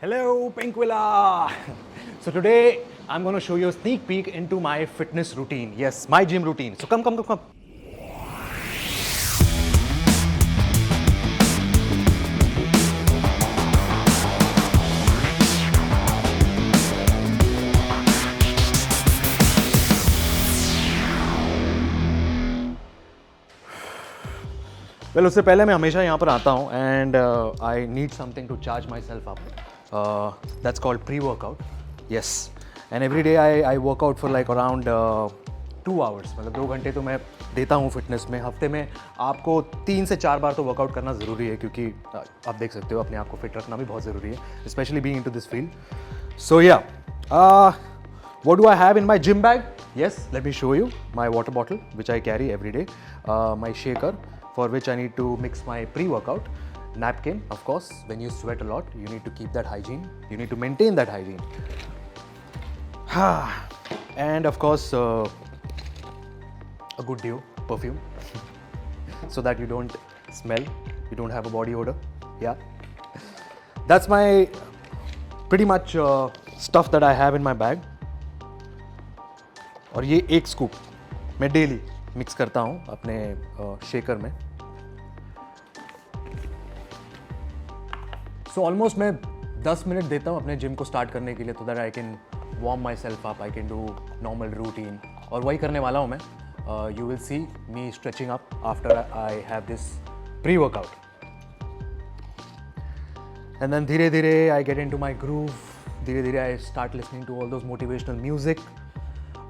Hello, Pinkvilla! So today I'm going to show you a sneak peek into my fitness routine. Yes, my gym routine. So come. Well, उससे पहले मैं हमेशा यहाँ पर आता हूँ and I need something to charge myself up. That's called pre-workout. Yes. And every day I work out for like around 2 hours. मतलब 2 घंटे तो मैं देता हूँ फिटनेस में. हफ्ते में आपको 3 से 4 बार तो वर्कआउट करना ज़रूरी है क्योंकि आप देख सकते हो अपने आप को फिट रखना भी बहुत ज़रूरी है, especially being into this field. So yeah, what do I have in my gym bag? Yes, let me show you my water bottle which I carry every day, my shaker for which I need to mix my pre-workout, napkin, of course. When you sweat a lot, you need to keep that hygiene. You need to maintain that hygiene. And of course, a good deo, perfume, so that you don't smell, you don't have a body odor. Yeah, that's my pretty much stuff that I have in my bag. और ये एक scoop मैं daily mix करता हूँ अपने shaker में. So almost मैं 10 minute देता हूँ अपने जिम को स्टार्ट करने के लिए, तो that I can warm myself up, I can do normal routine. और वही करने वाला हूँ मैं. You will see me stretching up after I have this pre workout. And then धीरे धीरे I get into my groove. धीरे धीरे I start listening to all those motivational music.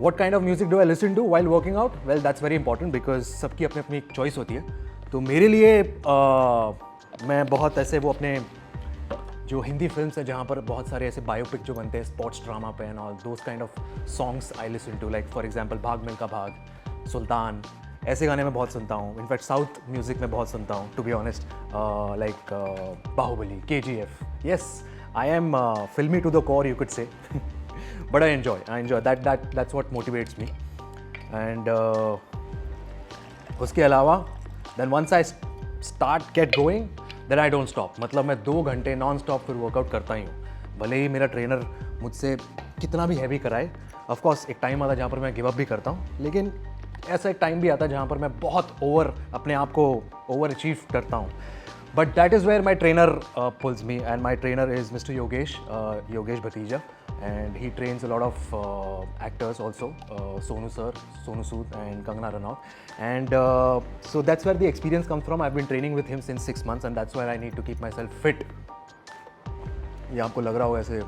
What kind of music do I listen to while working out? Well, that's very important because सबकी अपनी अपनी एक choice होती है. तो मेरे लिए मैं बहुत ऐसे वो अपने जो हिंदी फिल्म्स हैं जहाँ पर बहुत सारे ऐसे बायोपिक जो बनते हैं स्पोर्ट्स ड्रामा पे and all those kind of songs I listen to. Like for example Bhaag Milkha भाग, सुल्तान, ऐसे गाने मैं बहुत सुनता हूँ. इनफैक्ट साउथ म्यूजिक में बहुत सुनता हूँ to be honest. Like Baahubali, KGF. Yes, I am filmy to the core you could say. But I enjoy that's what motivates me. And उसके अलावा then once I start get going then I don't stop. मतलब मैं 2 घंटे non stop फिर workout करता ही हूँ, भले ही मेरा ट्रेनर मुझसे कितना भी हैवी कराए. ऑफ कोर्स एक टाइम आता है जहाँ पर मैं गिव अप भी करता हूँ, लेकिन ऐसा एक टाइम भी आता है जहाँ पर मैं बहुत अपने आप को ओवर अचीव करता हूँ. But that is where my trainer pulls me, and my trainer is Mr. Yogesh Bhatija, and he trains a lot of actors also, Sonu sir, Sonu Sood and Kangana Ranaut. And so that's where the experience comes from. I've been training with him since 6 months, and that's why I need to keep myself fit. ये आपको लग रहा हो ऐसे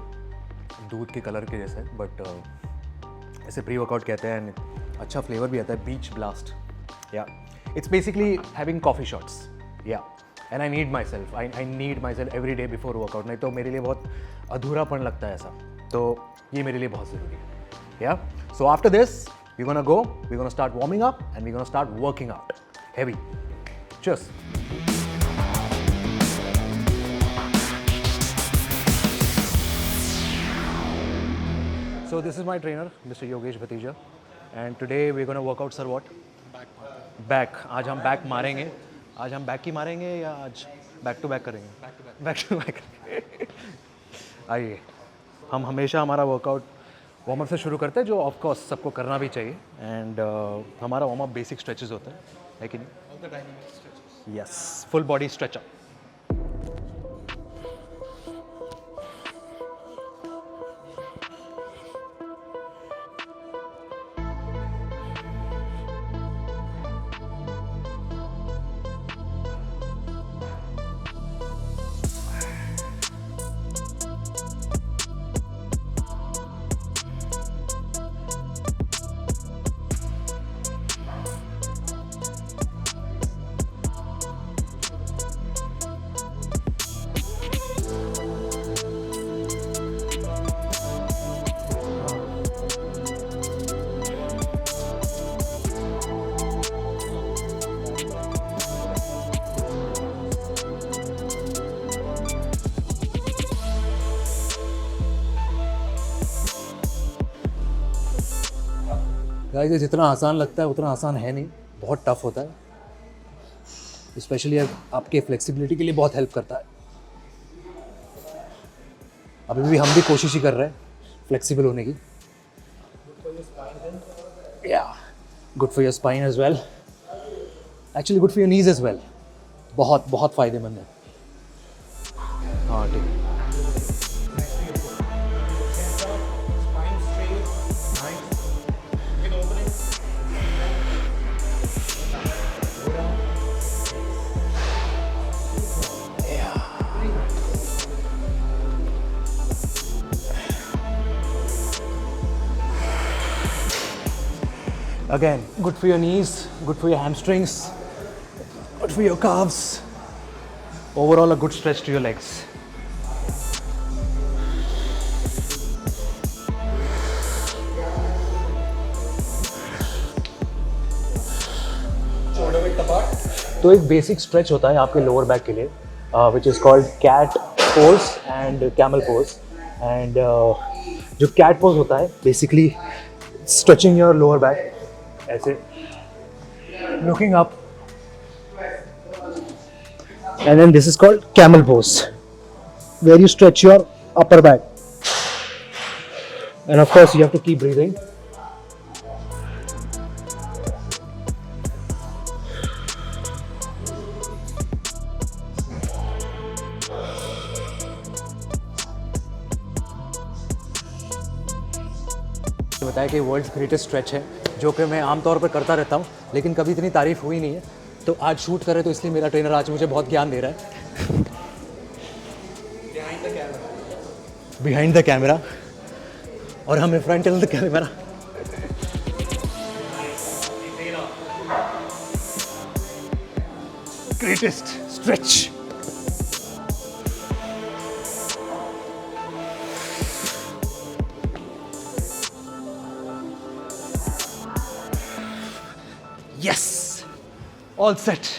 दूध के colour के जैसे, बट ऐसे प्री वर्कआउट कहते हैं and अच्छा फ्लेवर भी आता है. Beach blast. Yeah it's basically having coffee shots. Yeah and I need myself every day before workout. नहीं तो मेरे लिए बहुत अधूरापन लगता है ऐसा, तो ये मेरे लिए बहुत ज़रूरी है. या so after this we gonna start warming up and we gonna start working out heavy. Cheers. So this is my trainer, Mr. Yogesh Bhatija, and today we're going to work out, sir, what? Back. आज हम back मारेंगे. आज हम back ही मारेंगे या आज back to back करेंगे? Back to back. आइए, हम हमेशा हमारा वर्कआउट वार्म अप से शुरू करते हैं, जो ऑफ कोर्स सबको करना भी चाहिए. एंड हमारा वार्म अप बेसिक स्ट्रेचेस होता है कि नहीं? Yes, full body stretch up. Guys, ये जितना आसान लगता है उतना आसान है नहीं, बहुत टफ होता है. स्पेशली आपके फ्लेक्सिबिलिटी के लिए बहुत हेल्प करता है. अभी भी हम भी कोशिश ही कर रहे हैं फ्लेक्सिबल होने की। या good for your spine as well, actually good for your knees as well. बहुत बहुत फ़ायदेमंद है। हाँ ठीक है। Again, good for your knees, good for your hamstrings, good for your calves. Overall, a good stretch to your legs. तो एक basic stretch होता है आपके लोअर बैक के लिए, which is called cat pose and camel pose. And जो cat pose होता है basically stretching your lower back, ऐसे looking up, and then this is called camel pose where you stretch your upper back, and of course you have to keep breathing. बताया कि world's greatest stretch है, जो कि मैं आमतौर पर करता रहता हूँ, लेकिन कभी इतनी तारीफ हुई नहीं है। तो आज शूट कर रहे, तो इसलिए मेरा ट्रेनर आज मुझे बहुत ज्ञान दे रहा है बिहाइंड द कैमरा, और हमें front the camera. Greatest stretch. Yes, all set.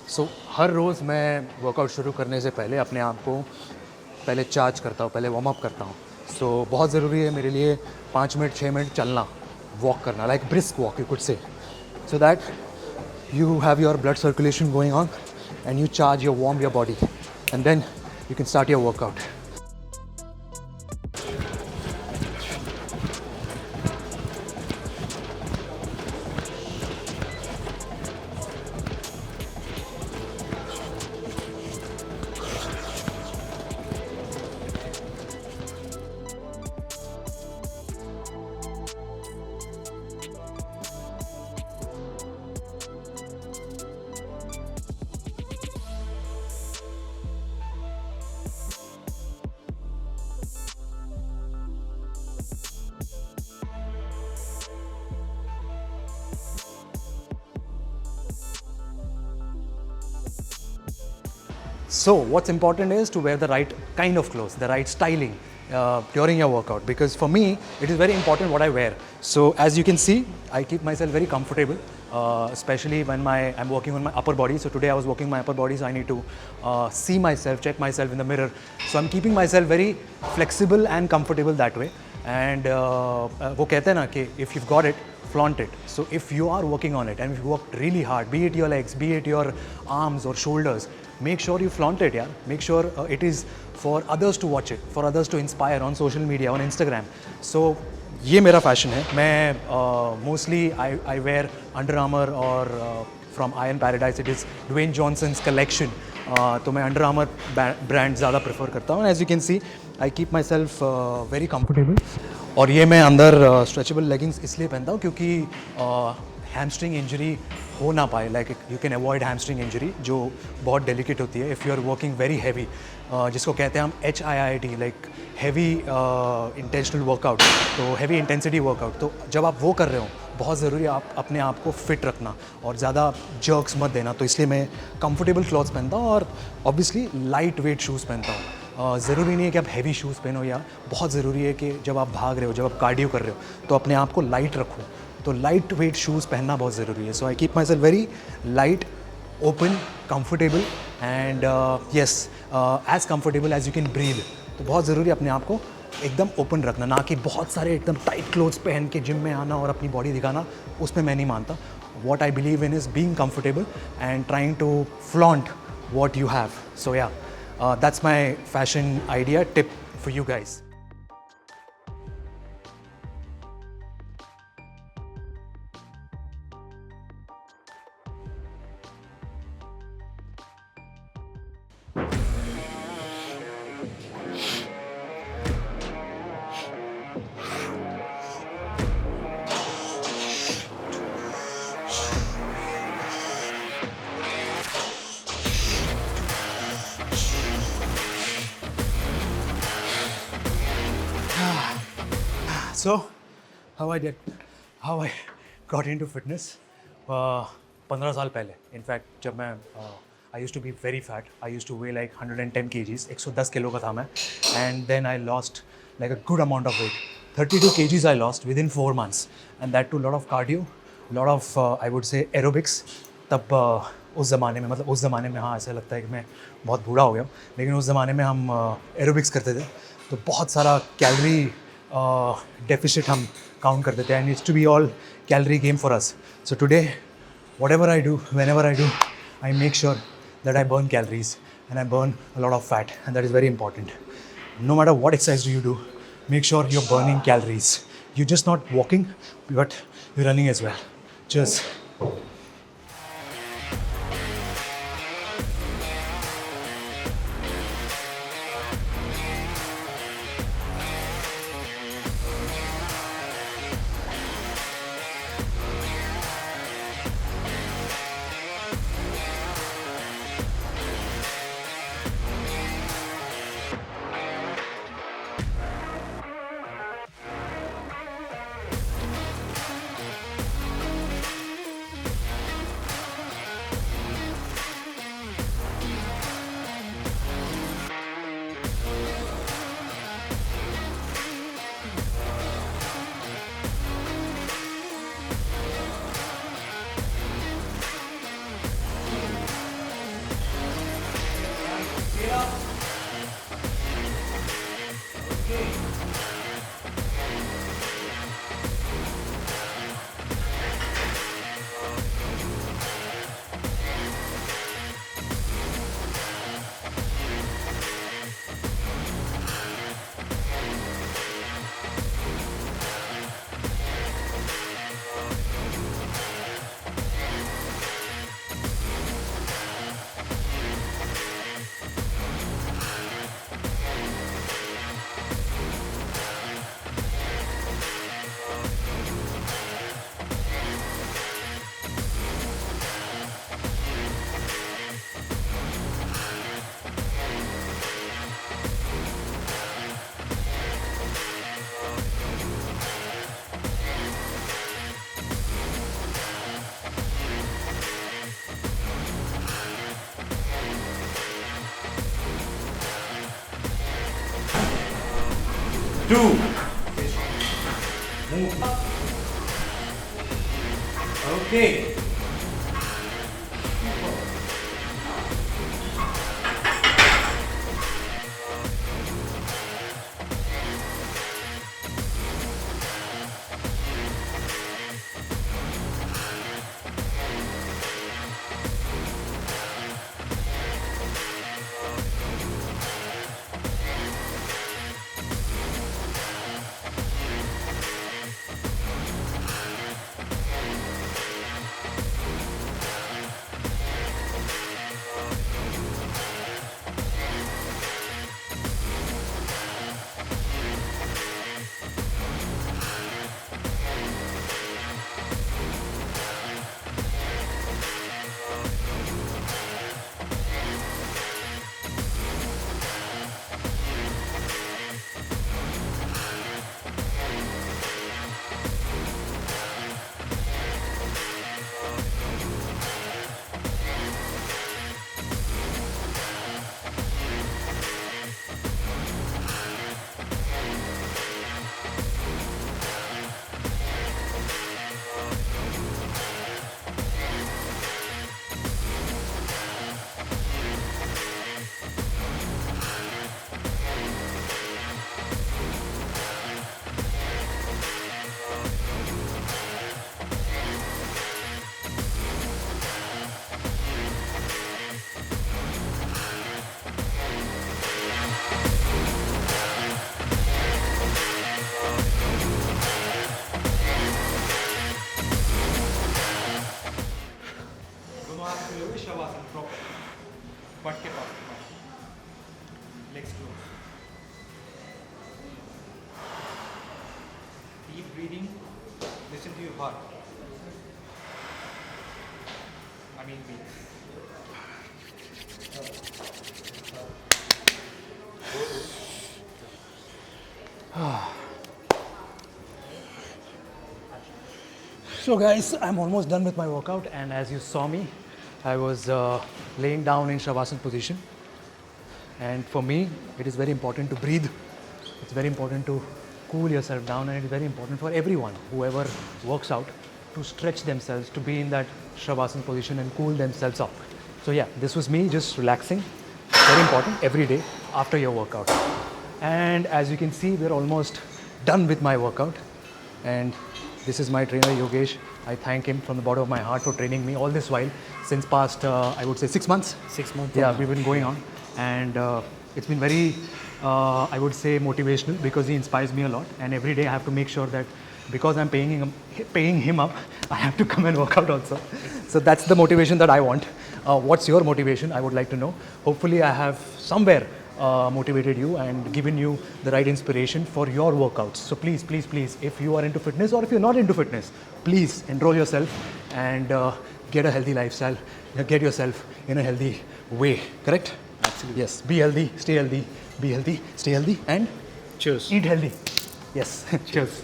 So, हर रोज़ मैं वर्कआउट शुरू करने से पहले अपने आप को पहले चार्ज करता हूँ, पहले वार्म अप करता हूँ। So, बहुत ज़रूरी है मेरे लिए 5 मिनट 6 मिनट चलना, वॉक करना, like brisk walk you could say, so that you have your blood circulation going on and you charge, you warm your body, and then you can start your workout. So what's important is to wear the right kind of clothes, the right styling during your workout, because for me it is very important what I wear. So as you can see, I keep myself very comfortable, especially when I'm working on my upper body. So today I was working my upper body, so I need to see myself, check myself in the mirror. So I'm keeping myself very flexible and comfortable that way. And वो कहते हैं ना कि if you've got it, flaunt it. So if you are working on it and if you worked really hard, be it your legs, be it your arms or shoulders, make sure you flaunt it, yeah. Make sure it is for others to watch it, for others to inspire on social media, on Instagram. So ये मेरा fashion है। मैं mostly I wear Under Armour or from Iron Paradise it is Dwayne Johnson's collection. तो मैं Under Armour brand ज़्यादा prefer करता हूँ। As you can see, I keep myself very comfortable. और ये मैं अंदर स्ट्रेचेबल लेगिंग्स इसलिए पहनता हूँ क्योंकि हैमस्ट्रिंग इंजरी हो ना पाए, like you can avoid hamstring injury जो बहुत डेलिकेट होती है if you are working very heavy, जिसको कहते हैं हम HIIT, like heavy intentional workout, तो हैवी इंटेंसिटी वर्कआउट। तो जब आप वो कर रहे हो बहुत ज़रूरी है आप अपने आप को फिट रखना और ज़्यादा जर्क्स मत देना। तो इसलिए मैं कंफर्टेबल क्लॉथ्स पहनता हूँ और ऑब्वियसली लाइट वेट शूज़ पहनता हूँ। ज़रूरी नहीं है कि आप हैवी शूज़ पहनो, या बहुत ज़रूरी है कि जब आप भाग रहे हो, जब आप कार्डियो कर रहे हो तो अपने आप को लाइट रखो। तो लाइट वेट शूज़ पहनना बहुत ज़रूरी है। So I keep myself very light, open, comfortable and yes as comfortable as you can breathe. तो बहुत ज़रूरी है अपने आप को एकदम ओपन रखना, ना कि बहुत सारे एकदम टाइट क्लोथ्स पहन के जिम में आना और अपनी बॉडी दिखाना, उसमें मैं नहीं मानता। What I believe in is being comfortable and trying to flaunt what you have. So yeah, that's my fashion idea tip for you guys. So, how I got into fitness? 15 साल पहले. In fact, जब मैं I used to be very fat. I used to weigh like 110 kgs. 110 kilo का था मैं. And then I lost like a good amount of weight. 32 kgs I lost within 4 months. And that too, a lot of cardio, a lot of I would say aerobics. तब उस ज़माने में, मतलब उस ज़माने में, हाँ ऐसा लगता है कि मैं बहुत बूढ़ा हो गया हूँ, लेकिन उस ज़माने में हम एरोबिक्स करते थे, तो बहुत सारा कैलोरी डेफिसिट हम काउंट करते थे, and it's to be all calorie game for us. So today whatever I do, whenever I do, I make sure that I burn calories and I burn a lot of fat, and that is very important. No matter what exercise do you do, make sure you're burning calories. You're just not walking, but you're running as well. Cheers. Two. Move up. Okay. butt के पास legs close. Deep breathing. Listen to your heart. I mean breathe. So guys, I'm almost done with my workout, and as you saw me, I was laying down in Shavasana position. And for me, it is very important to breathe. It's very important to cool yourself down, and it is very important for everyone, whoever works out, to stretch themselves, to be in that Shavasana position and cool themselves up. So yeah, this was me just relaxing. Very important every day after your workout. And as you can see, we're almost done with my workout. And this is my trainer Yogesh. I thank him from the bottom of my heart for training me all this while since past I would say 6 months. 6 months. Yeah, we've been going on, and it's been very I would say motivational because he inspires me a lot. And every day I have to make sure that because I'm paying him up, I have to come and work out also. So that's the motivation that I want. What's your motivation? I would like to know. Hopefully, I have somewhere motivated you and given you the right inspiration for your workouts. So please, please, please, if you are into fitness or if you're not into fitness, please enroll yourself and get a healthy lifestyle. Get yourself in a healthy way. Correct? Absolutely. Yes. Be healthy, stay healthy, be healthy, stay healthy, and Cheers. eat healthy. Yes. Cheers.